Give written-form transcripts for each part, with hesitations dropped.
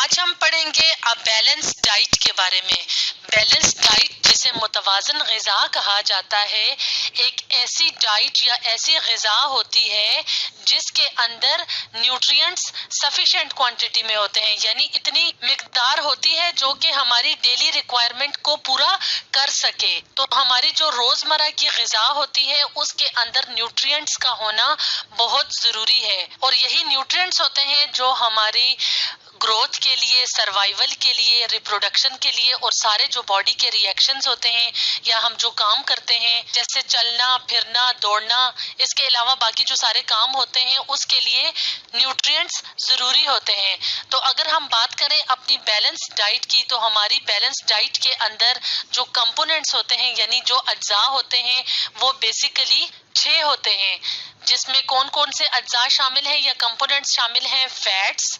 آج ہم پڑھیں گے اب بیلنس ڈائٹ کے بارے میں۔ بیلنس ڈائٹ جسے متوازن غذا کہا جاتا ہے، ایک ایسی ڈائٹ یا ایسی غذا ہوتی ہے جس کے اندر نیوٹرینٹس سفیشینٹ کوانٹٹی میں ہوتے ہیں، یعنی اتنی مقدار ہوتی ہے جو کہ ہماری ڈیلی ریکوائرمنٹ کو پورا کر سکے۔ تو ہماری جو روزمرہ کی غذا ہوتی ہے اس کے اندر نیوٹرینٹس کا ہونا بہت ضروری ہے، اور یہی نیوٹرینٹس ہوتے ہیں جو ہماری گروتھ کے لیے، سروائیول کے لیے، ریپروڈکشن کے لیے اور سارے جو باڈی کے ری ایکشنز ہوتے ہیں یا ہم جو کام کرتے ہیں جیسے چلنا پھرنا دوڑنا، اس کے علاوہ باقی جو سارے کام ہوتے ہیں اس کے لیے نیوٹرینٹس ضروری ہوتے ہیں۔ تو اگر ہم بات کریں اپنی بیلنس ڈائٹ کی، تو ہماری بیلنس ڈائٹ کے اندر جو کمپوننٹس ہوتے ہیں یعنی جو اجزاء ہوتے ہیں وہ بیسیکلی 6 ہوتے ہیں، جس میں کون کون سے اجزاء شامل ہیں یا کمپوننٹس شامل ہیں؟ Fats,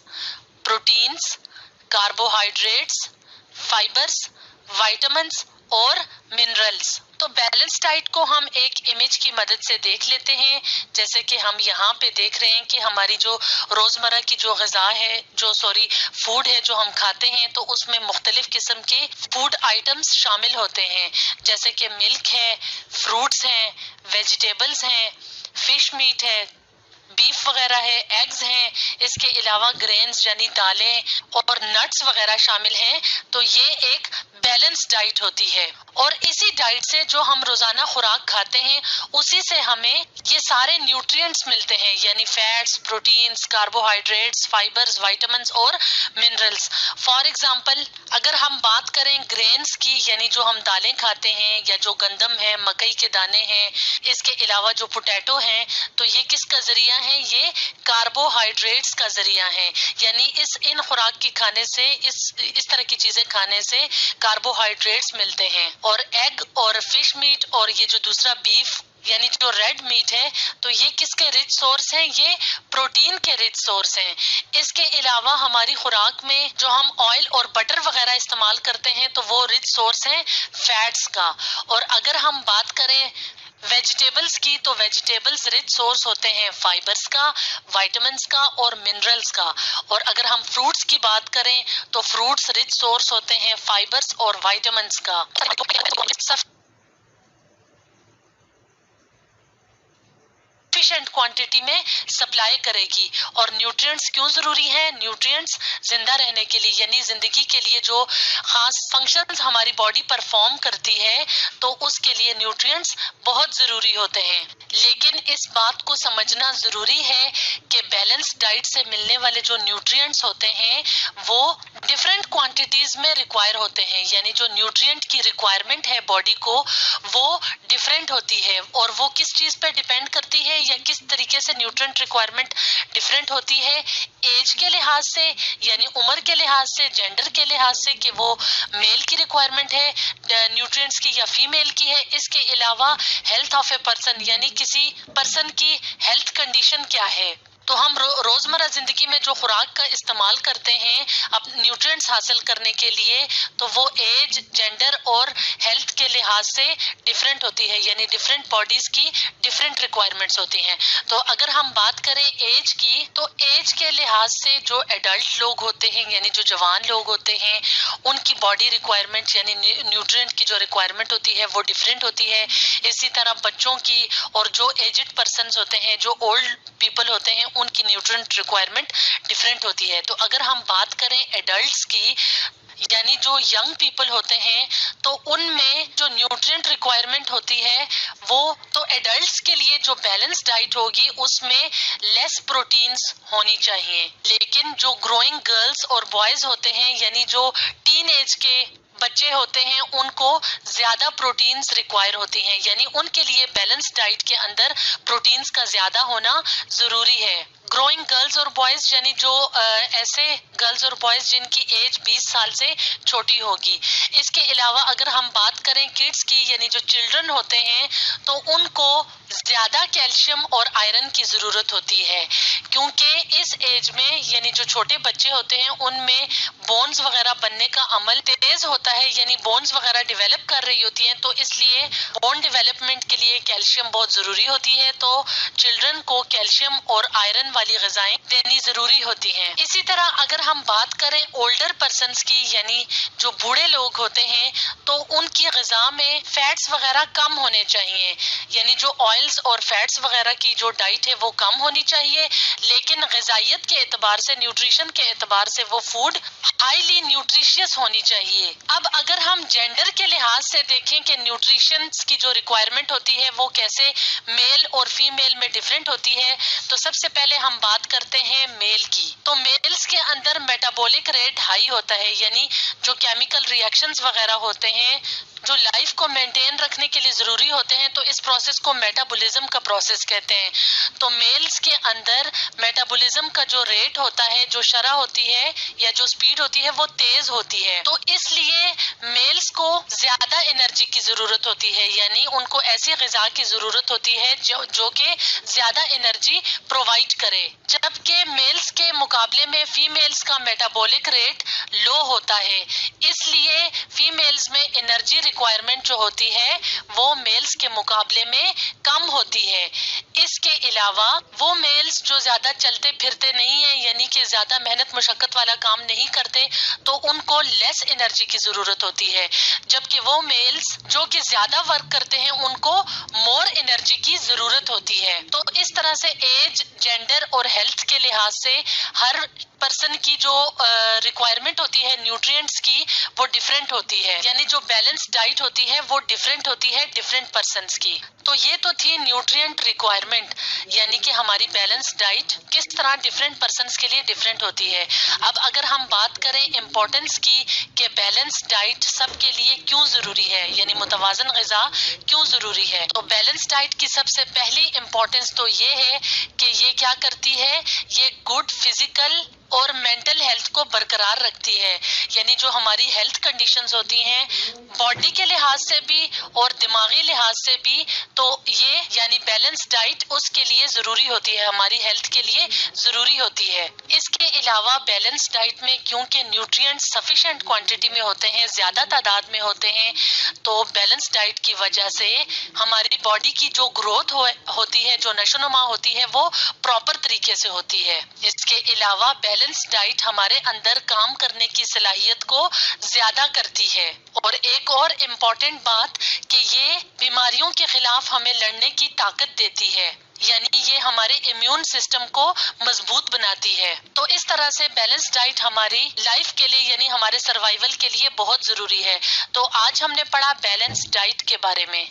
proteins, carbohydrates, fibres, vitamins اور منرلز۔ تو بیلنس ڈائٹ کو ہم ایک امیج کی مدد سے دیکھ لیتے ہیں، جیسے کہ ہم یہاں پہ دیکھ رہے ہیں کہ ہماری جو روزمرہ کی جو غذا ہے، فوڈ ہے جو ہم کھاتے ہیں، تو اس میں مختلف قسم کے فوڈ آئٹمز شامل ہوتے ہیں، جیسے کہ ملک ہے، فروٹس ہیں، ویجیٹیبلز ہیں، فش میٹ ہے، بیف وغیرہ ہے، ایگز ہیں، اس کے علاوہ گرینز یعنی دالیں اور نٹس وغیرہ شامل ہیں۔ تو یہ ایک بیلنس ڈائٹ ہوتی ہے، اور اسی ڈائٹ سے جو ہم روزانہ خوراک کھاتے ہیں اسی سے ہمیں یہ سارے نیوٹرینٹس ملتے ہیں، یعنی fats, proteins, carbohydrates, fibres, vitamins اور منرلز۔ فار ایگزامپل اگر ہم بات کریں گرینز کی، یعنی جو ہم دالیں کھاتے ہیں یا جو گندم ہے، مکئی کے دانے ہیں، اس کے علاوہ جو پوٹیٹو ہیں، تو یہ کس کا ذریعہ ہے؟ یہ کاربوہائیڈریٹس کا ذریعہ ہے، یعنی ان خوراک کی کھانے سے، اس طرح کی چیزیں کھانے سے کاربوہائیڈریٹس ملتے ہیں۔ اور ایگ اور فش میٹ اور یہ جو دوسرا بیف یعنی جو ریڈ میٹ ہے، تو یہ کس کے رچ سورس ہیں؟ یہ پروٹین کے رچ سورس ہیں۔ اس کے علاوہ ہماری خوراک میں جو ہم آئل اور بٹر وغیرہ استعمال کرتے ہیں تو وہ رچ سورس ہیں فیٹس کا۔ اور اگر ہم بات کریں ویجیٹیبلز کی، تو ویجیٹیبلز رچ سورس ہوتے ہیں فائبرز کا، وائٹامنز کا اور منرلز کا۔ اور اگر ہم فروٹس کی بات کریں تو فروٹس رچ سورس ہوتے ہیں فائبرز اور وائٹامنز کا۔ سفیشینٹ کوانٹٹی میں سپلائی کرے گی۔ اور نیوٹرینٹس کیوں ضروری ہیں؟ نیوٹرینٹس زندہ رہنے کے لیے، یعنی زندگی کے لیے جو خاص فنکشنز ہماری باڈی پرفارم کرتی ہے، تو اس کے لیے نیوٹرینٹس بہت ضروری ہوتے ہیں۔ لیکن اس بات کو سمجھنا ضروری ہے کہ بیلنس ڈائٹ سے ملنے والے جو نیوٹرینٹس ہوتے ہیں وہ ڈفرینٹ کوانٹیٹیز میں ریکوائر ہوتے ہیں، یعنی جو نیوٹرینٹ کی ریکوائرمنٹ ہے باڈی کو وہ ڈفرینٹ ہوتی ہے۔ اور وہ کس چیز پہ ڈیپینڈ کرتی ہے یا کس طریقے سے نیوٹرینٹ ریکوائرمنٹ ڈفرینٹ ہوتی ہے؟ ایج کے لحاظ سے، یعنی عمر کے لحاظ سے، جینڈر کے لحاظ سے کہ وہ میل کی ریکوائرمنٹ ہے نیوٹرینٹس کی یا فیمیل کی ہے۔ اس کے علاوہ ہیلتھ آف اے پرسن، یعنی کسی پرسن کی ہیلتھ کنڈیشن کیا ہے۔ تو ہم روزمرہ زندگی میں جو خوراک کا استعمال کرتے ہیں اپنے نیوٹرینٹس حاصل کرنے کے لیے، تو وہ ایج، جینڈر اور ہیلتھ کے لحاظ سے ڈفرینٹ ہوتی ہے، یعنی ڈفرینٹ باڈیز کی ڈفرینٹ ریکوائرمنٹس ہوتی ہیں۔ تو اگر ہم بات کریں ایج کی، تو ایج کے لحاظ سے جو ایڈلٹ لوگ ہوتے ہیں یعنی جو جوان لوگ ہوتے ہیں ان کی باڈی ریکوائرمنٹ یعنی نیوٹرینٹ کی جو ریکوائرمنٹ ہوتی ہے وہ ڈفرینٹ ہوتی ہے۔ اسی طرح بچوں کی اور جو ایجڈ پرسنز ہوتے ہیں، جو اولڈ پیپل ہوتے ہیں، ان کی نیوٹرینٹ ریکوائرمنٹ ڈفرینٹ ہوتی ہے۔ تو اگر ہم بات کریں ایڈلٹس کی، یعنی جو ینگ پیپل ہوتے ہیں، تو ان میں جو نیوٹرینٹ ریکوائرمنٹ ہوتی ہے وہ تو ایڈلٹس کے لیے جو بیلنس ڈائٹ ہوگی اس میں لیس پروٹینز ہونی چاہیے، لیکن جو گروئنگ گرلز اور بوائز ہوتے ہیں، یعنی جو ٹین ایج کے بچے ہوتے ہیں، ان کو زیادہ پروٹینز ریکوائر ہوتی ہیں، یعنی ان کے لیے بیلنس ڈائٹ کے اندر پروٹینز کا زیادہ ہونا ضروری ہے۔ گروئنگ گرلز اور بوائز یعنی جو ایسے گرلز اور بوائز جن کی ایج 20 سال سے چھوٹی ہوگی۔ اس کے علاوہ اگر ہم بات کریں کڈس کی، یعنی جو چلڈرن ہوتے ہیں، تو ان کو زیادہ کیلشیم اور آئرن کی ضرورت ہوتی ہے، کیونکہ اس ایج میں یعنی جو چھوٹے بچے ہوتے ہیں ان میں بونز وغیرہ بننے کا عمل تیز ہوتا ہے، یعنی بونز وغیرہ ڈیولپ کر رہی ہوتی ہیں، تو اس لیے بون ڈیولپمنٹ کے لیے کیلشیم بہت ضروری ہوتی ہے، تو چلڈرن کو کیلشیم اور آئرن والی غذائیں دینی ضروری ہوتی ہیں۔ اسی طرح اگر ہم بات کریں اولڈر پرسنز کی، یعنی جو بوڑھے لوگ ہوتے ہیں، تو ان کی غذا میں فیٹس وغیرہ کم ہونے چاہیے، یعنی جو آئلز اور فیٹس وغیرہ کی جو ڈائٹ ہے وہ کم ہونی چاہیے، لیکن غذائیت کے اعتبار سے، نیوٹریشن کے اعتبار سے وہ فوڈ ہائیلی نیوٹریشیس ہونی چاہیے۔ اب اگر ہم جینڈر کے لحاظ سے دیکھیں کہ نیوٹریشن کی جو ریکوائرمنٹ ہوتی ہے وہ کیسے میل اور فیمیل میں ڈفرینٹ ہوتی ہے، تو سب سے پہلے ہم بات کرتے ہیں میل کی۔ تو میلز کے اندر میٹابولک ریٹ ہائی ہوتا ہے، یعنی جو کیمیکل ریئیکشنز وغیرہ ہوتے ہیں جو لائف کو مینٹین رکھنے کے لیے ضروری ہوتے ہیں، تو اس پروسیس کو میٹابولزم کا پروسیس کہتے ہیں۔ تو میلز کے اندر میٹابولزم کا جو ریٹ ہوتا ہے، جو شرح ہوتی ہے یا جو سپیڈ ہوتی ہے وہ تیز ہوتی ہے، تو اس لیے میلز کو زیادہ انرجی کی ضرورت ہوتی ہے، یعنی ان کو ایسی غذا کی ضرورت ہوتی ہے جو کہ زیادہ انرجی پرووائڈ کرے، جبکہ میلز کے مقابلے میں فیمیلز کا میٹابولک ریٹ لو ہوتا ہے، اس لیے فیمیلز میں انرجی ریکوائرمنٹ جو ہوتی ہے وہ میلز کے مقابلے میں کم ہوتی ہے۔ اس کے علاوہ وہ میلز جو زیادہ چلتے پھرتے نہیں ہیں، یعنی کہ زیادہ محنت مشقت والا کام نہیں کرتے، تو ان کو لیس انرجی کی ضرورت ہوتی ہے، جبکہ وہ میلز جو کہ زیادہ ورک کرتے ہیں ان کو مور انرجی کی ضرورت ہوتی ہے۔ تو اس طرح سے ایج، جینڈر اور ہیلتھ کے لحاظ سے ہر پرسن کی جو ریکوائرمنٹ ہوتی ہے نیوٹرینٹس کی وہ ڈفرینٹ ہوتی ہے، یعنی جو بیلنس ڈائٹ ہوتی ہے وہ ڈفرینٹ ہوتی ہے ڈفرینٹ پرسنس کی۔ تو یہ تو تھی نیوٹرینٹ ریکوائرمنٹ، یعنی کہ ہماری بیلنس ڈائٹ کس طرح ڈفرینٹ پرسنس کے لیے ڈفرینٹ ہوتی ہے۔ اب اگر ہم بات کریں امپورٹنس کی کہ بیلنس ڈائٹ سب کے لیے کیوں ضروری ہے، یعنی متوازن غذا کیوں ضروری ہے، تو بیلنس ڈائٹ کی سب سے پہلی امپورٹنس تو یہ ہے کہ یہ کیا کرتی ہے، یہ گڈ فزیکل اور مینٹل ہیلتھ کو برقرار رکھتی ہے، یعنی جو ہماری ہیلتھ کنڈیشنز ہوتی ہیں باڈی کے لحاظ سے بھی اور دماغی لحاظ سے بھی، تو یہ یعنی بیلنس ڈائٹ اس کے لیے ضروری ہوتی ہے، ہماری ہیلتھ کے لیے ضروری ہوتی ہے۔ اس کے علاوہ بیلنس ڈائٹ میں کیونکہ نیوٹرینٹ سفیشینٹ کوانٹٹی میں ہوتے ہیں، زیادہ تعداد میں ہوتے ہیں، تو بیلنس ڈائٹ کی وجہ سے ہماری باڈی کی جو گروتھ ہوتی ہے، جو نشو و نما ہوتی ہے، وہ پراپر طریقے سے ہوتی ہے۔ اس کے علاوہ بیلنس ڈائٹ ہمارے اندر کام کرنے کی صلاحیت کو زیادہ کرتی ہے، اور ایک اور امپورٹنٹ بات کہ یہ بیماریوں کے خلاف ہمیں لڑنے کی طاقت دیتی ہے، یعنی یہ ہمارے امیون سسٹم کو مضبوط بناتی ہے۔ تو اس طرح سے بیلنس ڈائٹ ہماری لائف کے لیے یعنی ہمارے سروائیول کے لیے بہت ضروری ہے۔ تو آج ہم نے پڑھا بیلنس ڈائٹ کے بارے میں۔